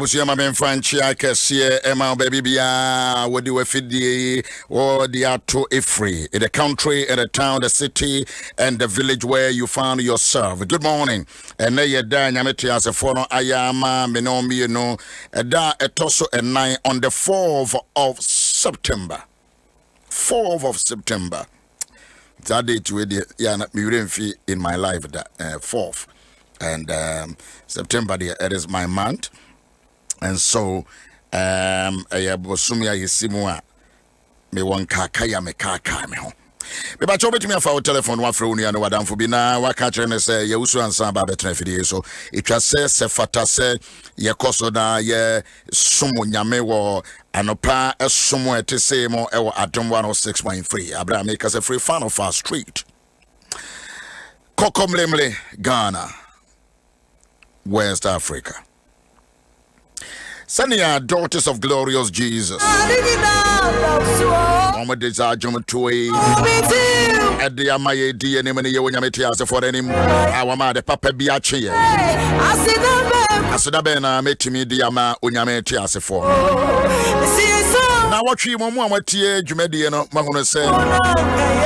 Abusiama ben Franchia Kessie Emma baby bia what do we feed the or the ato free in the country, in the town, the city, and the village where you found yourself. Good morning. And now you're there, Yameti as a phono Ayama, Menomi, no, a da a tosso and 9 on the 4th of September. 4th of September. That date with the Yana Murenfi in my life, that 4th. And September, it is my month. And so, Bosumia Yesimua, me one kakaya me kaka me ho. Me ba chobe tumi afa o telephone wa frɛ unu wadam fo bi na wa ka kyerɛ ne sɛ ye Owusu-Ansah ba betra fidie so etwa sɛ fata sɛ ye koso na ye sumo nyame wo anopa esumo ete sɛ mo e wo Adom 106.3 Abraham make us a free fan of our street Kokomlemle Ghana West Africa. Senior daughters of glorious Jesus. Mama desire jom toy. At the Amaye DNA many Yameti as for any our the Papa Biachi. Asidabena met me Diama Unyameti as a for. Now what you want Jumediano Mahuna said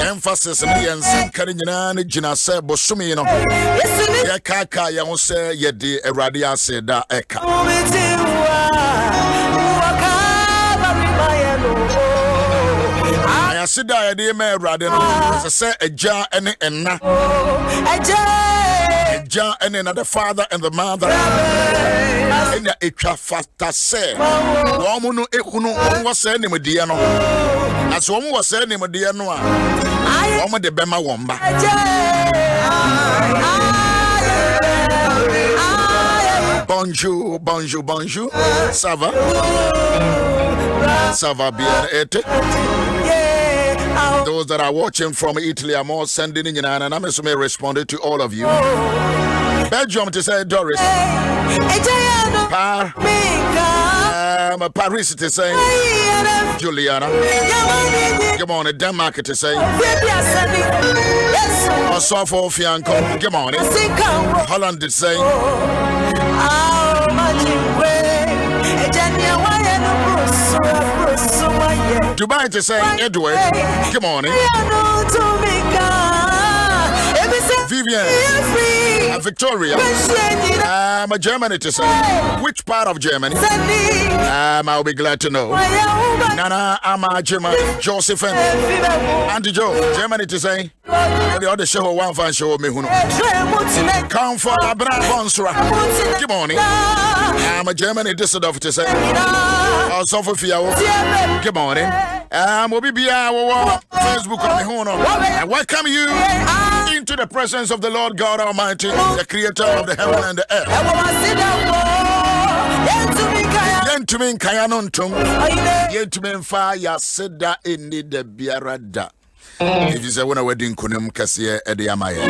emphasis and Karinana Jina said Bosumino. Yakaka Yamose Yedi Eradia said that Eka. I sit there at the Amer Radin. I say a jar and a jar and another father and the mother. And the echa fasta say, Woman, Ekuno was sending with Diano. As one was sending with Diano, Woman de Bema Wamba. Bonjour, bonjour, bonjour. Ça va? Ça va bien, ete? Those that are watching from Italy are more sending in, and I'm assuming responded to all of you. Belgium to say Doris. Paris to say Juliana. Come on, Denmark to say. Osofo Fianco. Come on, Holland to say. Dubai to say Edward. Come on, Vivian, Victoria. Germany to say. Which part of Germany? I'll be glad to know. Nana, Jima, Josephine, Auntie Joe, Germany to say. The other show, one fan show me. Come for a brand bonsra. Good morning. I'm a Germany Düsseldorf to say. Also for Fiao. Good morning. We'll be Facebook on the Hono. I welcome you into the presence of the Lord God Almighty, the creator of the heaven and the earth. Yentumin Kayanontum, Yentumin Fire Seda in the Biarada. If you say when a wedding kunum Cassia Edi Amaya.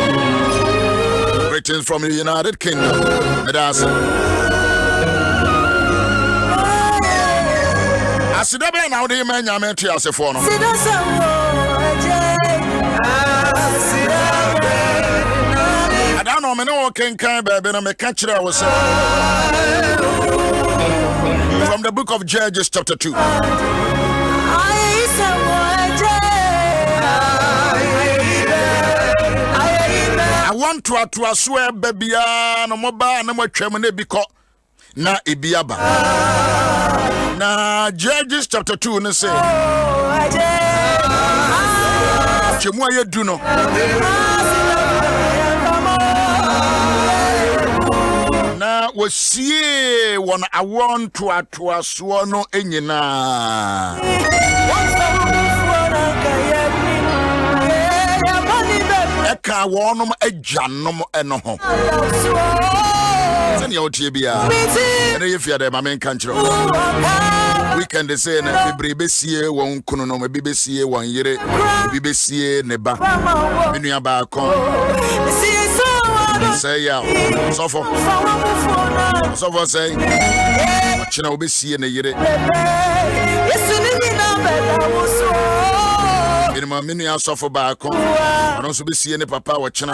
Greetings from the United Kingdom. Medasa. Asidabe now the man Yameti as a phone. I don't know, no can baby, and I catch it. I was from the book of Judges, chapter 2. I want to swear, baby, no more bar, no more chairman, because na ibiaba. Na Judges chapter 2, and say, Chemoye Duno. Na was one I want to swano enyina. Eka wonum ejanom enoho. Send your tibia. And if you're the main country, weekend is saying a BBC won't kuno, a BBC 1 year, BBC neba, Minia Bacon. Say, yeah, so for say, China will be seeing a year. In my mini suffer back home, I also be seeing a papa watching.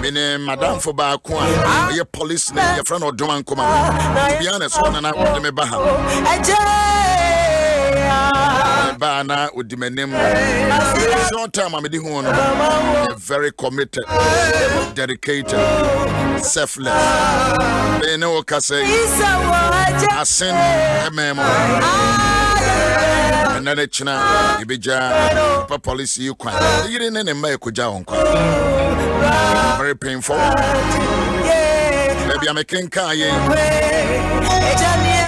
Mini Madame for back home, your police, your friend or Doman come out. To be honest, one and I want me back. Bana with the name. Short time, I'm very committed, dedicated, selfless. They know what I say. I send a memo. And then it's now, you be policy, you can't. You didn't make a job. Very painful. Maybe I'm a king.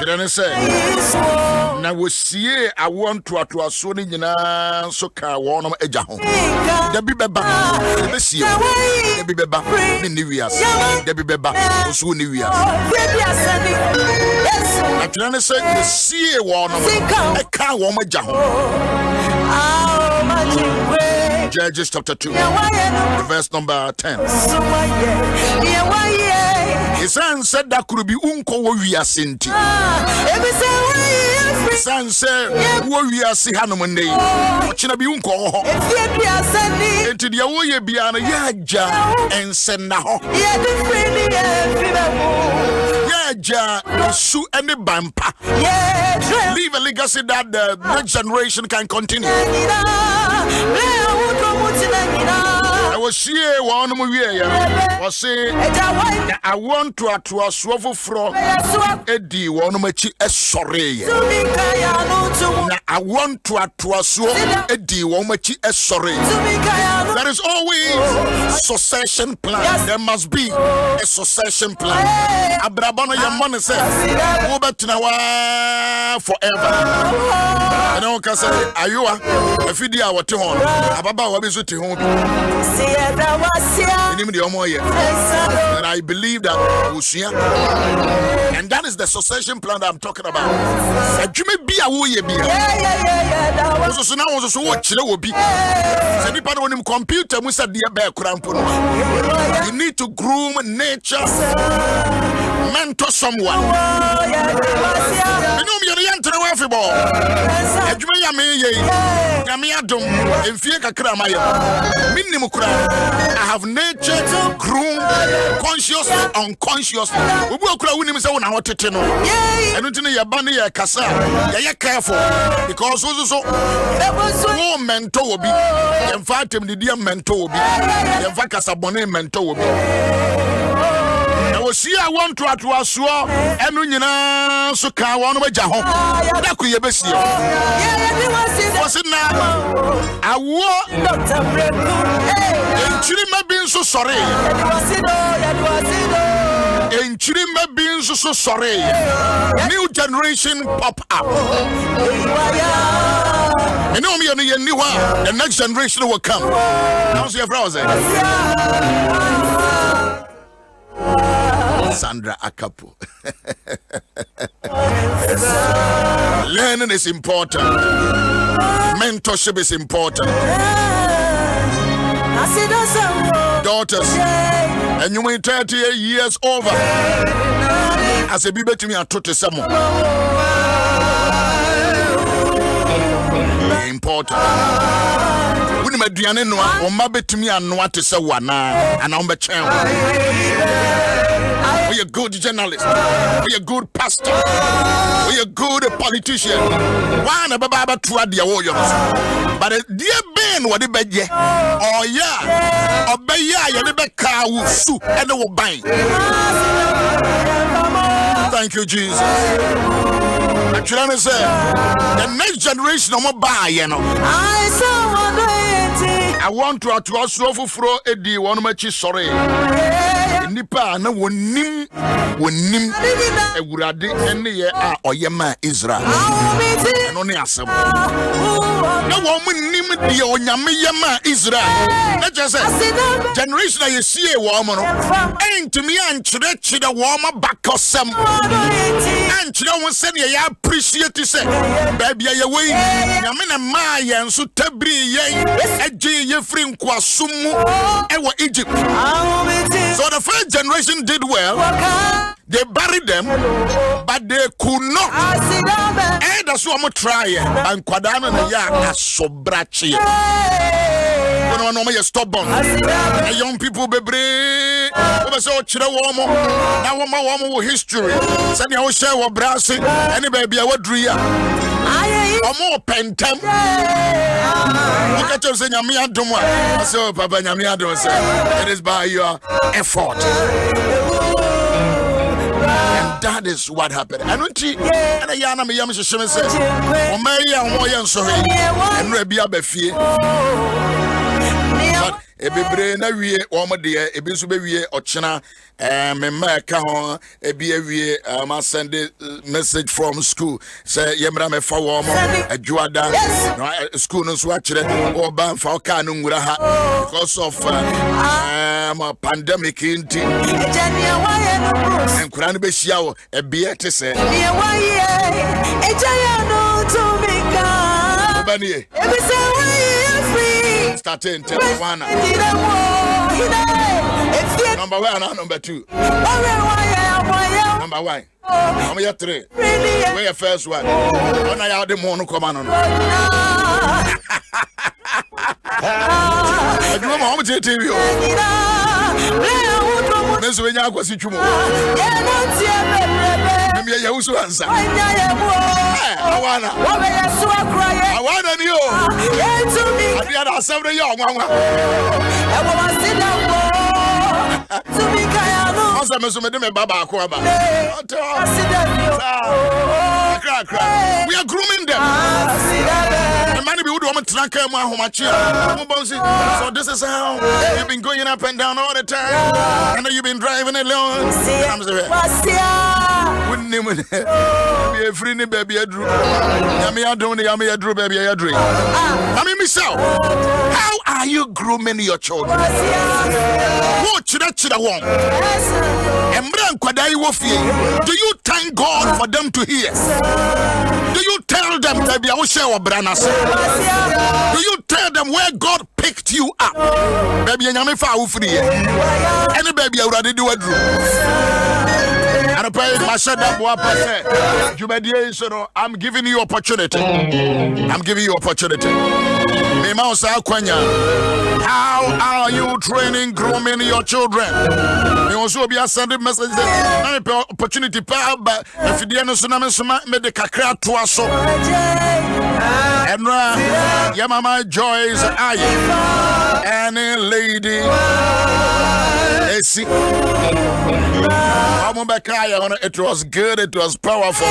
Didn't say. Now we see I want to a Sony so car one of Ejaho. The Bibeba, the Bessia, the Bibeba, the New Year's, the Bibeba, also New Year's. I didn't say the sea one of a car one of Ejaho. Judges chapter 2, verse number 10. His son said that could be unko we are sinti. His son said, we are see Hanuman. Watching a be unko. Into the away beyond a yaja and send now. Yaja, sue any bumper. Leave a legacy that the next generation can continue. I was here one year. Was say I want to a swavel from Eddie one much sorry. I want to a swab Eddie one much sorry. There is always succession plan. There must be a succession plan. Abrabana your money says go back to now forever. I don't can say are you a video what to home ababa what is to home. And I believe that and that is the succession plan that I'm talking about. And you may be a way so now also watch will be people on him computer must have you need to groom nature, mentor someone. You know me the enter the ball. I have nature, groom, conscious, unconscious. We will cry when him say I want to know. I don't know your band here, Kasa. You careful because also no mentor will be. In fact, him the dear mentor will be. In fact, Kasabone mentor will be. I will see I want to aswa enu nyina so ka won ba jaho da ku ye besi was na awo enchiri ma bin so sorry enchiri ma bin so sorry new generation pop up you know me the next generation will come how's your browser Sandra Akapo. Learning is important. Mentorship is important. Daughters, and you may 30 years over. As a baby to me, I taught you someone. Important. When my Diana no, or my bet to me, I know what to say one and I'm a child. We're a good journalist. We're a good pastor. We're a good politician. One of Baba tried the warriors. But dear Ben, what the bed? Oh, yeah. Or by ya, you never car will soup and will bind. Thank you, Jesus. I'm trying to say the next generation of my buy, you know. I want to also for Eddie one much sorry. Nipa na wonim ewurade ene ye a oyema Israel no ne asem na wo munim de onyame yema Israel na just generation a yesie wo mo no entimi ankyerechire wo ma bakosem ankyere wo se ne ya appreciate se ba bia ye we nyame na ma ye nso tabri ye agye ye free nkwasom mu e wo Egypt. So the first generation did well. They buried them, but they could not. And that's what I'm trying. And Kwadana na ya asobrachi. No you're stubborn. Young people bebre. We say ochire womo. Na womo history. Send you share wo brasi. Any baby a wadria. Omo pentem. Look at you say nyame adom a. I say oh papa nyame adom say. It is by your effort. And that is what happened. I don't see. And I yana me yam sheme say. O me ya ho ya nso he. Enra bia ba fie. But ebebre na wie omo de ebi nso be wie ochena memma ka ho ebi awie ma send message from school say yemra me fa wo mo adwuada school no so akire oba mfa o ka no nwura ha because of pandemic inti enkura no be hia wo ebie te se Obanie starting one number 1 and number 2 number 1 I'm here 3 where your first one when I had the mono come on I do my TV Miss when you go see Chumo Bishop Yaw Owusu-Ansah I wanna you I had a 7 year we are grooming them. The money we would want to track so this is how you've been going up and down all the time. I know you've been driving alone. Be a free baby a drew. Yami drew baby a dream. I mean myself. How are you grooming your children? What should I want? Do you thank God for them to hear? Do you tell them that they will share or branas? Do you tell them where God picked you up? Baby, any baby already do a dream. And I'm giving you opportunity. I'm giving you opportunity. How are you training, grooming your children? You also be sending messages. Opportunity, but if you didn't make the kakra to us, and your mama Joyce, any lady, it was good, it was powerful.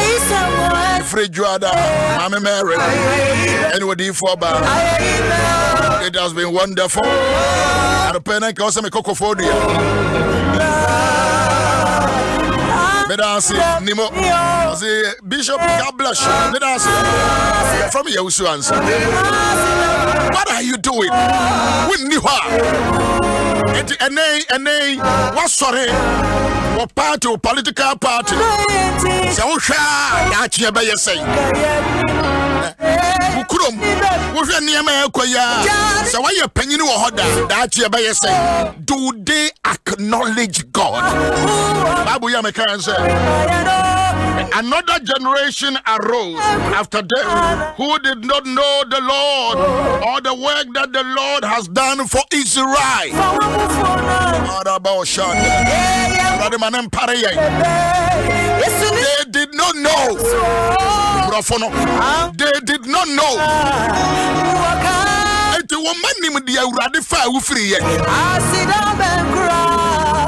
Free Juada, Mama Mary, anybody for it has been wonderful. And a penny also me cocophodia. Medasi Nimo, the Bishop, God bless you. Medasi from Yaw Owusu-Ansah. What are you doing? We knew her. And what's sorry? What party or political party? So, that's your bay say. So why you penny no order that you by say? Do they acknowledge God? Babu Yamakan said. Another generation arose after them who did not know the Lord or the work that the Lord has done for Israel. They did not know. They did not know. The woman with the radical free.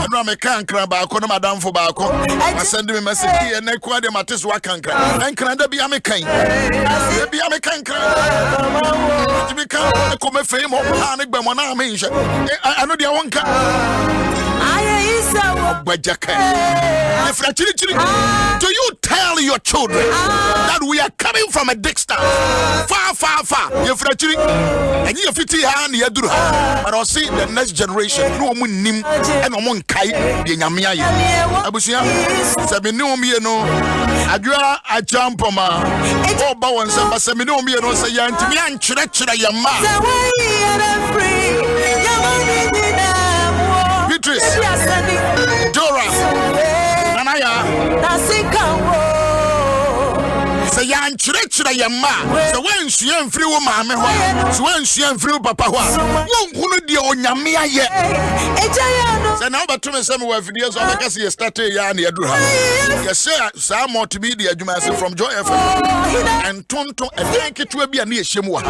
I can't cry back on Madame for Baco. I send him a message here and I quite the matters what can cry. And can be a mechanic? Be a mechanic. To become a come fame or panic by one arm. I know the one can. Do you tell your children that we are coming from a distance? Far. You're and you're 50 and you're doing. But I'll see the next generation. No one nim and no one kai. Yamia. Abusia. Sabino Miano. Adra, I jump on my oh, bow and some Samino Miano say, Yantian Church, Yama. Beatrice, Dora, Nanaya, say yan church yama. So when she and free woman, so when she and free papa, who the onyamia yet. So now, but to me, some videos of the Cassia started Yan Yadruha. Yes, sir, some MultiMedia Group from Joy FM and Tonto and thank it will be a near Shimwa.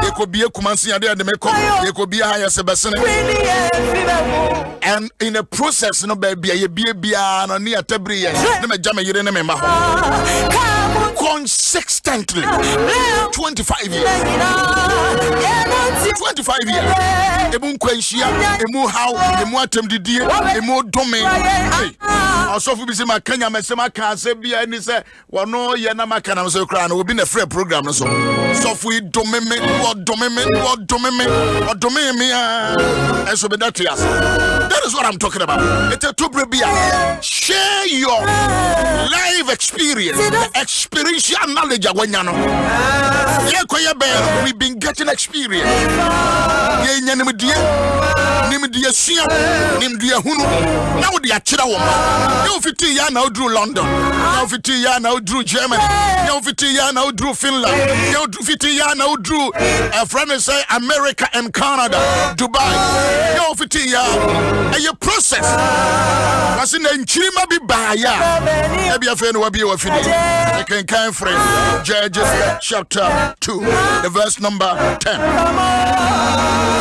There could be a Kumansi and the Meko, there could be a higher Sebastian. And in a process, no baby, a baby, and near Tabri, no Jamma, you remember. consistently. 25 years. 25 years. Emu kwenshia, emu how, emu atemdidie, emu dome. Also for bisi makanya mesema kanse bia ni se wono ye na makana me so kra na obi na free program no so. So for dome me, dome me. And so be that yes. That is what I'm talking about. It's a to bia. Share your life experience, experiential knowledge when you know. We've been getting experience. Now they are children. Now 50 years now drew London. Now 50 years now drew Germany. Now 50 years now drew Finland. Now 50 years now drew a friend say America and Canada, Dubai. Now 50 years. And your process. I see the Chima be by ya. Maybe a friend will be a finish. I can come from Judges chapter 2, the verse number 10.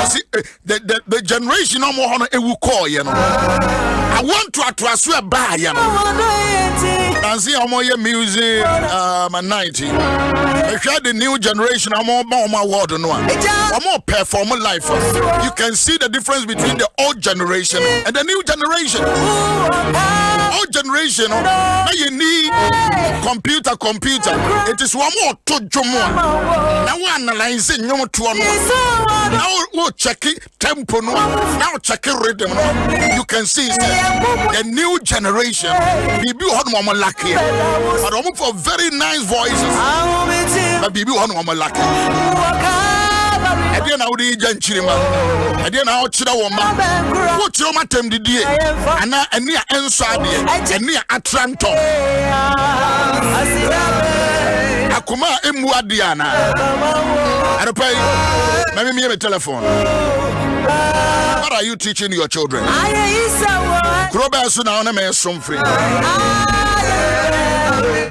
See, the generation no more honor will call, you know. I want to attract you by, you know. And see how more music, 90. If you had the new generation, I'm more word on one. I'm more performing life. You can see the difference between the old generation and the new generation. Old generation, now you need computer. It is one more to Jomo. Now we analyze it, no to one. Now we'll check it, tempo, now check it rhythm. You can see the new generation. Bibi on mama lucky. But I'm for very nice voices. But Bibi on mama lucky. I didn't know the gentleman. I didn't know what woman. What your matem did ye? And near Ensadi and near Atranto. Akuma Emwadiana. I pay. Maybe me a telephone. What are you teaching your children? Groba Suna on a man some free.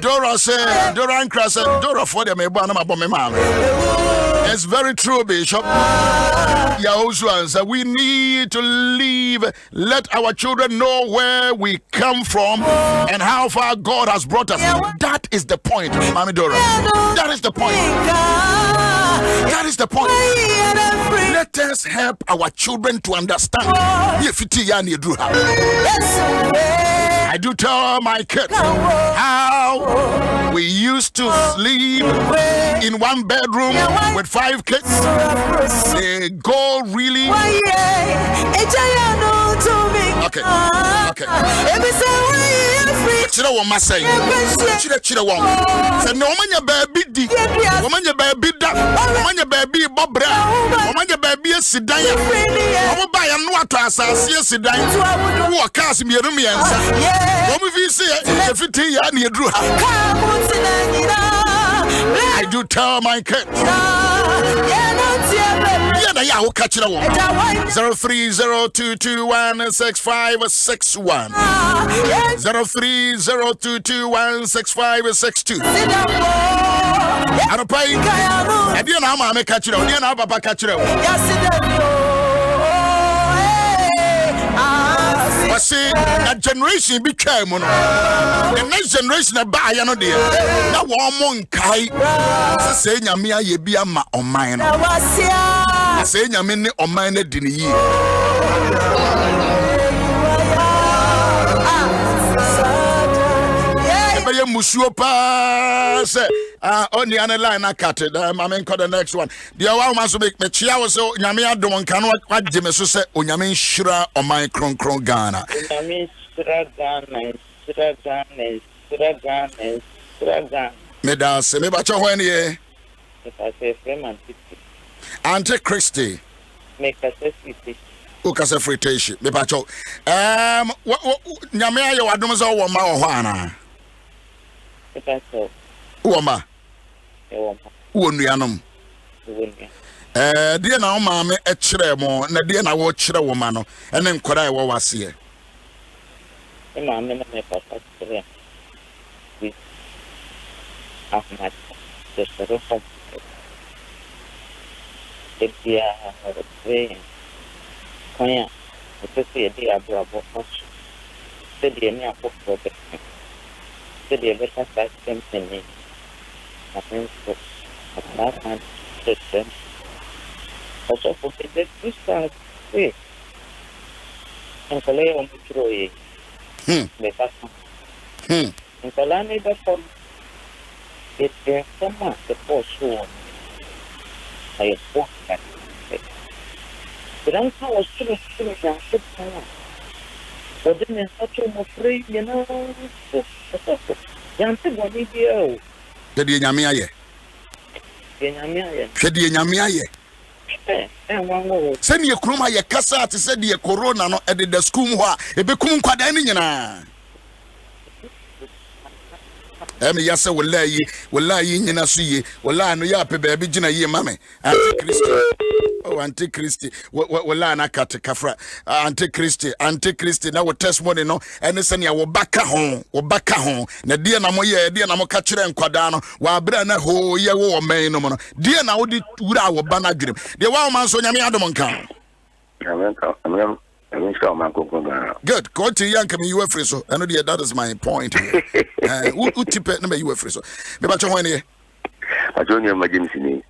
Dora said, Dora and Crass, Dora for them a banana bomb. It's very true, Bishop Yaw Owusu-Ansah. We need to leave. Let our children know where we come from and how far God has brought us. That is the point, Mami Dora. That is the point. That is the point. Let us help our children to understand. I do tell my kids how we used to sleep in one bedroom with 5 kids. They go really. Okay. Chira wo masai. Chira wo. Se no manya baby di. Wo manya baby da. Wo manya baby bobra. Wo manya baby sidan. Wo ba ya no ato asase sidan. Wo cars mienu miensa. Wo mi fi say e fiti ya na eduru ha. I do tell my kids. Yeah, I will catch it on 0302216561. 0302216562. I don't pay. I didn't know how to catch it on. I didn't know Papa catch it on. But see, that generation became one. The next generation of buy no dear. Now one monk kai say nyamia ye bi ama on mine. Say nyamini on mine dini yi. Ebe musuo pa say on the other line I cut it. I mean call the next one. The one wants to make me chia was so nyame adom kan what Jimmy so say onyame shira on my kron Ghana. Onyame shira Ghana. Me da se me ba cho hwan ye. I say Freeman City. Ante Christie. Make a city. Who can say free tation? Me ba cho. Nyame ayo adom so wo ma wo hwana. Woma. Wo nuanom. Die na wo maame e kire mo na die na wo kire wo ma no ene nkora e wo wase e. E maame na me papa kire. With Ahmad the Sheriff. Dia we konya o se dia abrabo fasu. Se dia ni akoko be. Se dia be sa something. think that that man system also forbidden to start with. And Kalay on the Troy, the Papa. And Kalani before it there someone the post one. I spoke that. But I'm so still and sit down. But then it's such a free, you know. Yanti Bolivia. Shedi nyame aye. Shedi nyame aye. Send your kroma ye kasa te said ye corona no at the school ho a ebekum kwada ni nyina. Yasa wallahi nyina so ye wallahi no ya pe ba bi gina ye mame anti-christ oh anti-christ wallahi na kat kafra anti-christ na wo testimony no ene se ne wo baka ho na die na mo ka kire nkwada no wa bra na ho ye wo man no mo no die na wo di wura wo ba na dwurim de wa man so nyame adom nkan good. Go to Yankum, you were free. So I know that is my point here. Who tip it? Number you were free. So, me bacho when here. I don't know my James in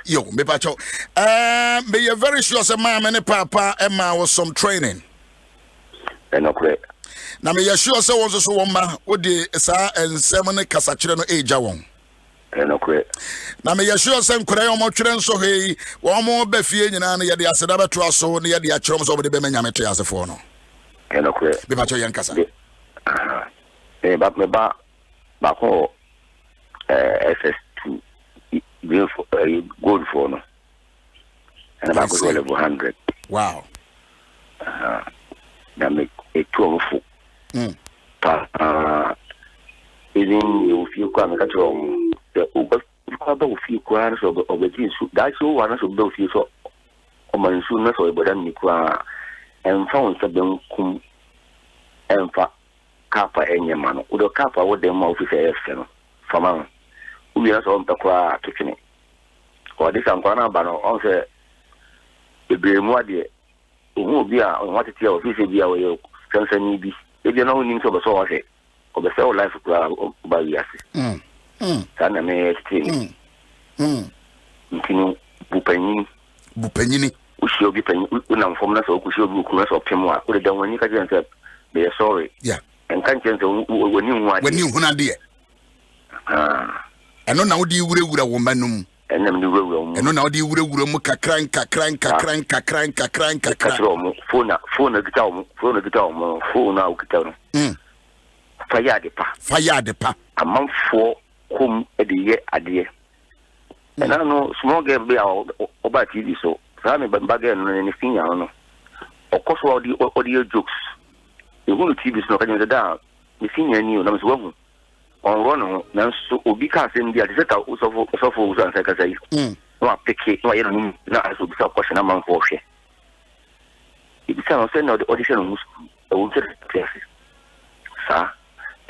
yo, me bacho. Be you very sure some mama and papa Emma was some training. And okay. Now me you sure so was so woman with the sa and 7 kasachire no age awon. And okay. Na me yesho sem kura yo mo twere nso hei wo mo ba fie nyina na ye de aseda beto aso na ye de akyerem so be be manyame to asefo no. And okay. Be ba cho yen kasa. Ba me ba ko SS2 beautiful gold for no. And ba ko level 100. Wow. Na me e to fu. Even you feel come ka to the over few quarters of the jeans. That's all one of those years or my soon so but then and found something cum and kappa and your man with a kappa with them officer from we are on the car kitchen or this I'm gonna ban on the more dear who be on what it is be away cancer be if you know names of a source of the cell life by yes. Sana me team. Ntinu bupanyi ushi obi panyi una mfom na so kushi obi ku na so pemo a o de dan wani ka je nse be sorry. Yeah. En kan je nse wani hu ade. Wani hu na de. Eno na wodi wura wo manum. Enem ni wura mu. Eno na wodi wura mu kakran. Phone gita mu. Phone na ukita no. Fire de pa. Amanfo kum ediye adie and I know small girl be about TV so Sammy Bambagan and anything no of course all the audio jokes the whole TV no can down the senior new names on run now so ubika send the set out so and say no pick it no you know na so be question among for share it sounds send the audition on classes sir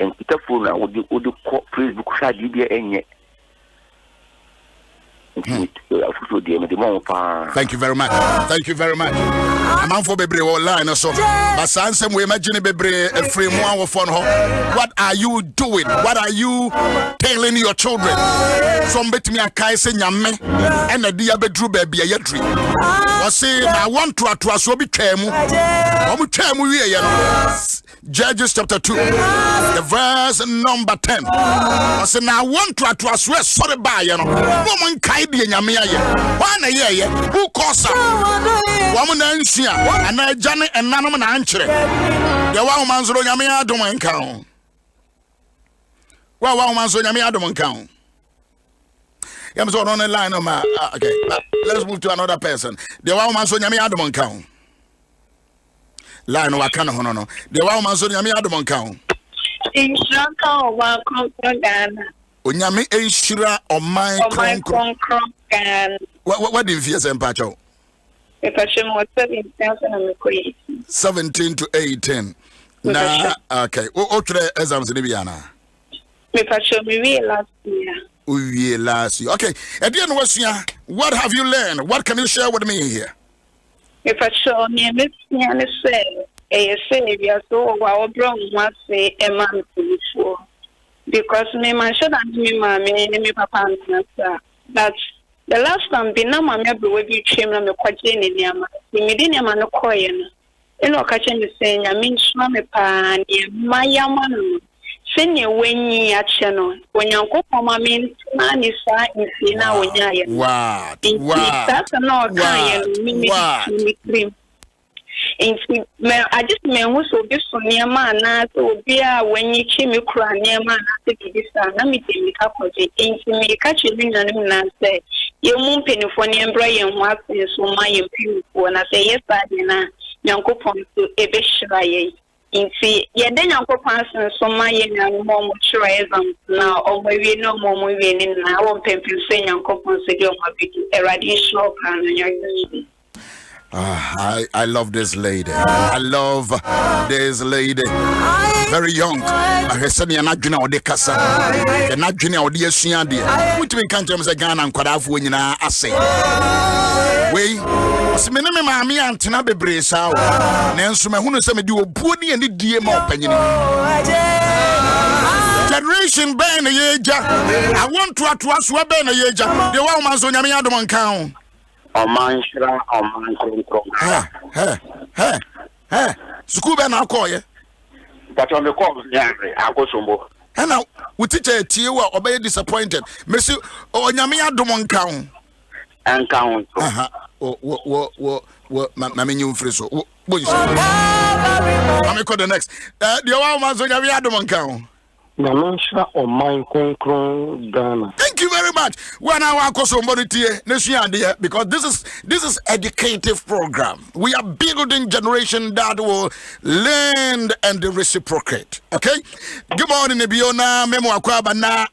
and it's a phone now would the Facebook side be any. Thank you very much. I'm on for Bebre online so but some we imagine Bebre a free one phone. What are you doing? What are you telling your children? Some bet me a kaise nyame and a dia bedru baby a yedri. I say I want to so be temu. Judges chapter 2, the verse number 10. I say now I want to swear sorry by woman kaidi nyame aye. Wana ye who cause woman ansia and I jane and nanom na ankyere. The woman so nyame adom nkan. Wa woman so nyame adom nkan. I'm so on the line of my okay. Let's move to another person. The woman so nyame adom nkan. Line wakana hono no de wa man so nyame adom nkan inshaka wa konkran onyame enhira oman konkran what the fear sem pacho if I show what 17 to 18 na okay o tre exams ni bia na if I show me last year okay at the end what have you learned? What can you share with me here? If I show me a say, a savior, so our brown must say a man before. because me man should have me mommy and me papa and that the last time be na mama be we be trim na me kwaje ne niama me di niama no koye no o ka che me say nya me nsuma me pa ne mayama no senya wenyi ache no onyankopon ma me na ni sa nsi na wonya ye wow that's no kan ye me cream I just mean who so this for near man so be a when you chimney cry near man to be this na me take me up with it me catch you na say you moon penny for near Brian what so my impure when I say yes I na nyankopon to e be shiraye inti ye den nyankopon so my na mo mo chiraism na o we no mo mo we ni na won pempim say nyankopon say o ma bi eradiation plan na I love this lady. I love this lady. Very young. I said, "You're not doing all the casa. You're not doing all the asiandi. Which we can't say Ghana and Kodafu when you know I say. Wait, what's the minimum? Mammy and Tina be brace out. Nancy, my who say me do a body and the DM opinion. Generation Ben a yeja. I want to ask what Ben a yeja. The woman's on Yami Adom count. Scuba na call ye. But on the call, I go somewhere. And now we teach a tear or be disappointed. Monsieur Onyami Adom count. And count. What, Mammy, you free so. What you say? I'm going to the next. The woman's on Yami Adom count. Thank you very much. When I want somebody here, because this is educative program. We are building generation that will learn and reciprocate. Okay. Good morning, Biona. Memo akwaba na.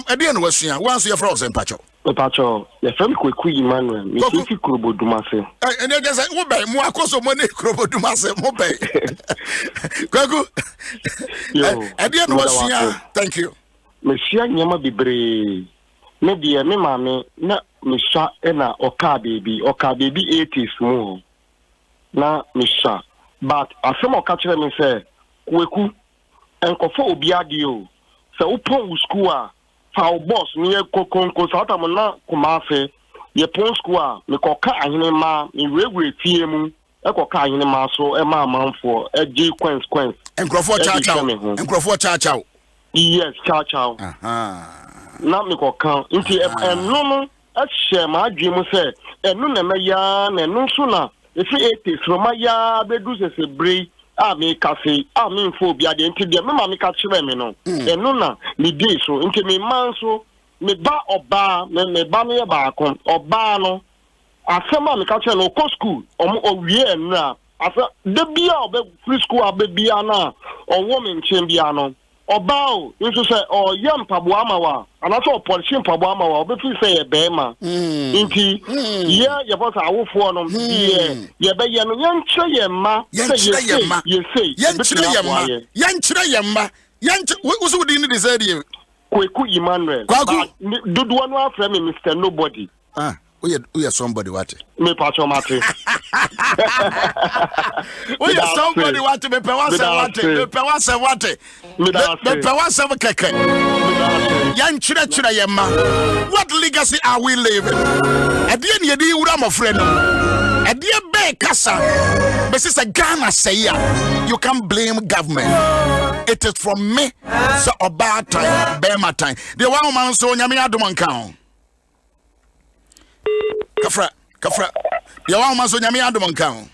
Edian was here. Once you're frozen, Pacho. Pacho, the family quick Emmanuel. Me see Kurobo Dumase. And they just say, "Mo bay, mo akoso mo ne Kurobo Dumase, mo bay." Kwaku. Edian was here. Thank you. Monsieur Nyama Bibre. Me dia me mame na me sha na oka baby 80s mo. Na me sha. But asem oka kire me say, "Kweku, enkofo obi ade o. Se upon school a Our boss near Coconco Satamana Kumafe, ye pon square, me coca and ma, in regular TM, a coca in a maso, a mamma for a G Quens. And Crawford Chachao. Yes, Chachao. Not me coca, into a no, a share my dream said, and no, a yarn, and no sooner. If it is from my yard, they do a break. I make cafe, I mean phobia, the interior, mamma catch them, no. And no, me day so, into me man so, me ba or bar, me banner barcon, or barno. I said, mamma catch no co school, or year now. I said, the beer, free school, baby, or woman champiano, or bow, you should say, or young Pabuamawa, and I saw Polishim Pabuamawa, but we say a bema. Inti, yeah, your boss are all for them, yeah, but young Chayama, you say, young Chayama, who's within this area? Kweku Emmanuel, do one from me, Mr. Nobody. We are somebody what? Me Pacho Mate. We are somebody what to be Pewasa what? Me Pewasa Keke. Young Chira Yama. What legacy are we living? At the end, you would have a friend. At the end, Bay Casa. But sister Ghana say, you can't blame government. It is from me. So about time, Bema time. The woman so Yami Adom count. Kafra. You want to Yami Adom count?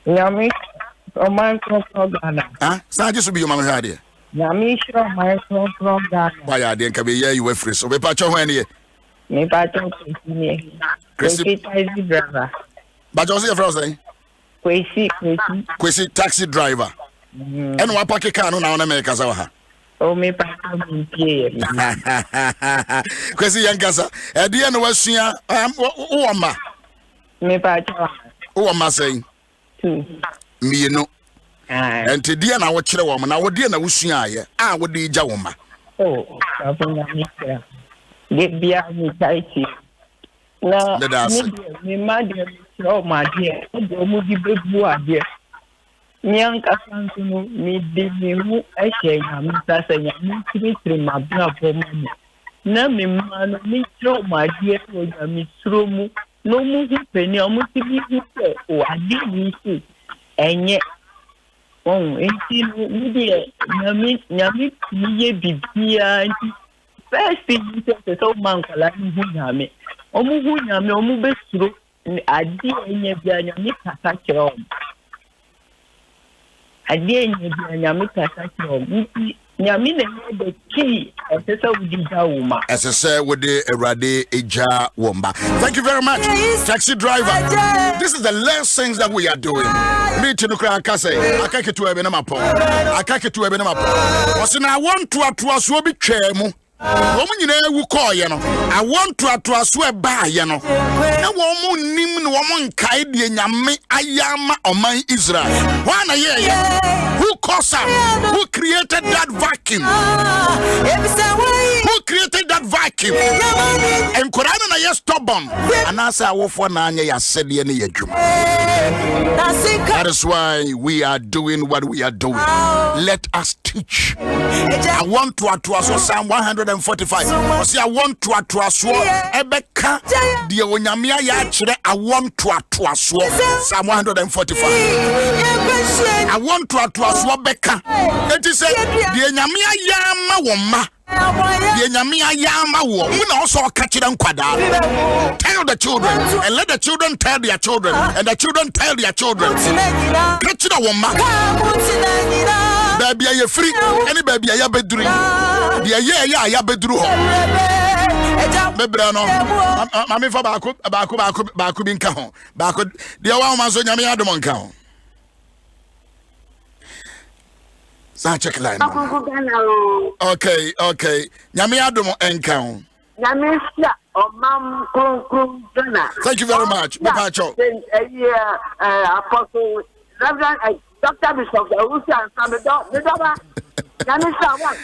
Yami, or mine from Ghana. Huh? So I just to be your mama here. Yami, sure, mine from Ghana. Why are they coming here? You were free. So we patch on here. Me patch on Chrissy driver. But you see a frozen? Kwesi taxi driver. And what pocket car on America? Oh, me patch on Kwesi Yankasa. At the end was here. Oma. Me patch on. Oma saying. Me no. And today I watch the woman. I would dear no shia. I would be Jawoma. Oh, get behind me, tighty. No, me, my dear, my dear, the movie big boy, dear. Nyanka Sankuno, me did I say, Mr. Sayam, my brother. Na me man, me throw my dear, me throw mu, no movie penny, almost to be here, or I didn't see. And yet, oh, ain't you, Yami, me be first thing you said, so man, like Yami. Omuhunya me omubesuro adi enye bia me kasa kiro adi enye bia me kasa kiro nti nyame na the key esesa wudi jawuma esesa wudi erade eja womba. Thank you very much, taxi driver. This is the last things that we are doing. Me to nukra akase akake to ebe na mapo wasina want to so bi twemu womu nyina ewu call ye no I want to atraso e ba ye no na womu nim no womu nkai de nyame ayama oman Israel wana ye who caused who created that vacuum and Quran na ye stubborn anasa awofo na anya ya sede ne yadwuma. That is why we are doing what we are doing. Let us teach. I want to atraso Psalm 145. I want to atraso ebeka de onyamia ya kire I want to atraso Psalm 145. I want to atraso beka it is say de onyamia ya ma woma de onyamia ya ma wo na also catch them kwada. Tell the children and let the children tell their children and the children tell their children catch the woma baby are free any baby are bedru dia ya bedru ho mebrano mami fa baako bi nka ho baako dia wa ma so nyame adom nka ho sa check line. Okay nyame adom nka ho nyame sia omam kron dona. Thank you very much Pacho. Apostle Reverend Dr. Bishop Yaw Owusu-Ansah me do nyame sia one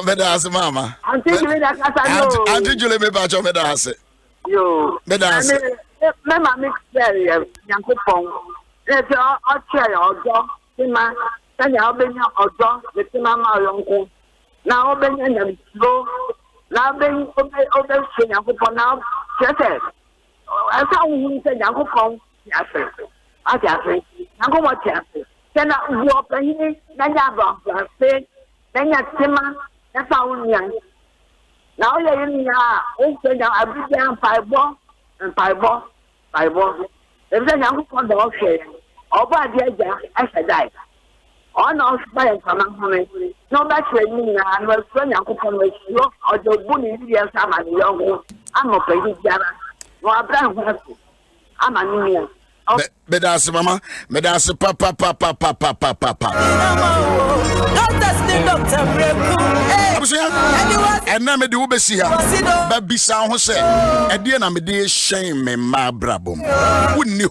Medas mama. Auntie Julie me Pacho medas. Yo. Medas. Me mama experience Yankopon. Let's all share ojo. Tima tanya obenya ojo, le tima ma yonko. Na obenya nyamso. Na obenya Yankopon na chese. Asa wu se Yankopon ya se. Aja se. Yankopon ya se. Tena wo openyi na nya ba se. Tanya tima na sa unya. Na o ye nya o se nya abia paibo. Ebi se Yankopon do hwe. Oba de aja asedai. Ona osba fama home. No ba training na no so Yankopon we suro ojo bu ni bi esa ma ni yo. Amo pe di jara. No Abraham ho. Ama ni ya. Medas mama, medas papa. And now me do be see her. Baby sound who say, and then I'm a shame me ma brabum. Wouldn't you?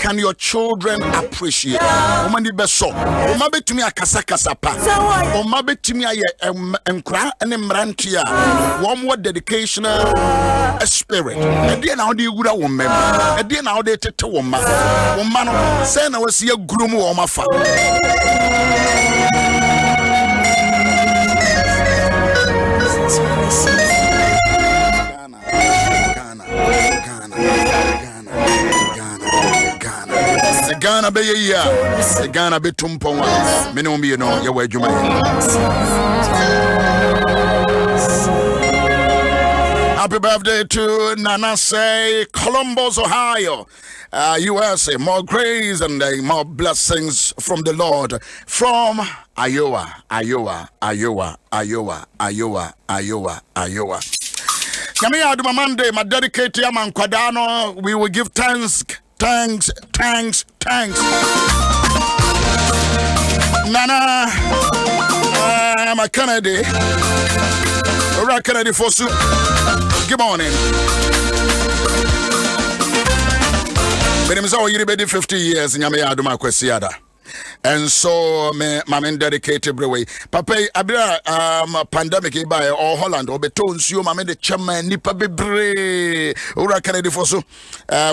Can your children appreciate? Omani be so. Omabe to me a kasakasa pa. Omabe to me a enkra and emrantia. One more dedicational spirit. And then how do you go woman? And then how they take to woman. Woman, say I was see a groom or my father. Ghana be ya Ghana be tumpon me no me no ye wa adwuma. Happy birthday to Nana say Columbus, Ohio, USA. More grace and more blessings from the Lord from Iowa. Yami Adom Monday, my dedicated man Kwadano, we will give thanks. Nana, I'm a Kennedy. Alright, Kennedy for soup. Good morning. My name is Yiri 50 years in Yami Adom Ahengua. And so me mamen dedicated brewe. Papa abira pandemic by or Holland or betons you mamen the chairman nipa bebre. Ura Kennedy Foso.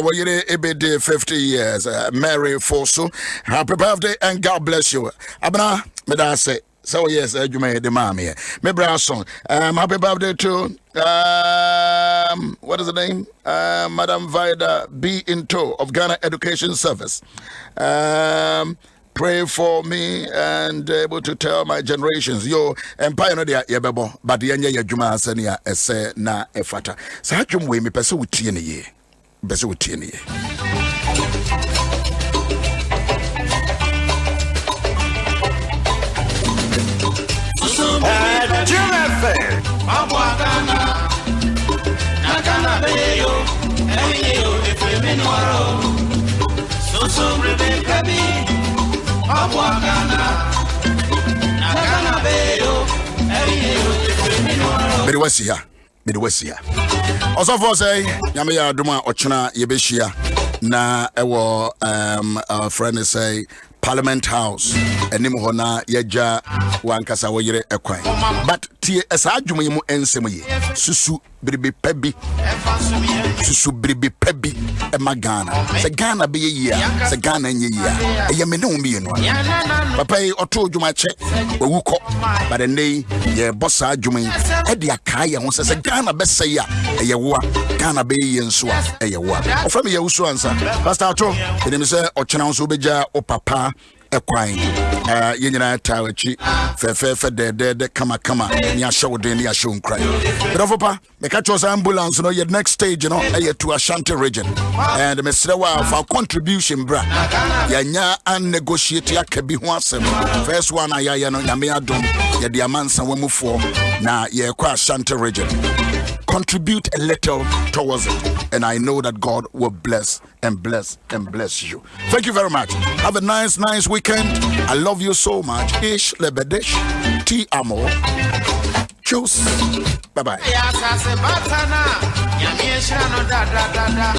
We yere ebe 50 years. Mary Foso. Happy birthday and God bless you. Abna me da say. So yes, you may the mommy. Me brason. Happy birthday to what is the name? Madam Vida B. Into of Ghana Education Service. Pray for me and able to tell my generations. Yo, empire no dia yebebo, but the enya yadwuma asania ese na efata. Sa hadwum we me pese wutie ne ye. Pese wutie ne ye. Midwessia. Also for say, Yamia Duma Ochuna Yebeshia na ewo our friend say Parliament House enimhona yeja wankasa woyere ekwan but tie esadwuma mu ensem ye susu biribi pabi emagana se Ghana be ye se Ghana nye ye eyeme ne umie no papa yi oto dwuma che owuko but dey ye bossa adwuma e de akaye ho se Ghana be se ya eye wo Ghana be ye nso a eye wo oframe ye Owusu-Ansah pastor ato enim se ochena nso beja o papa ekwan yenyina tawachi fe de kama ni ashow de ni ashow nkran bedofopa me catch us ambulance no your next stage you know to Ashanti region and me srewa for contribution bra yanya an negotiate akabi ho asem first one ayaya no nyame adom ye de amansa wamufo na ye kwa Ashanti region contribute a little towards it and I know that God will bless and bless and bless you. Thank you very much. Have a nice weekend. I love you so much. Ish lebedesh ti amo. Cheers. Bye bye.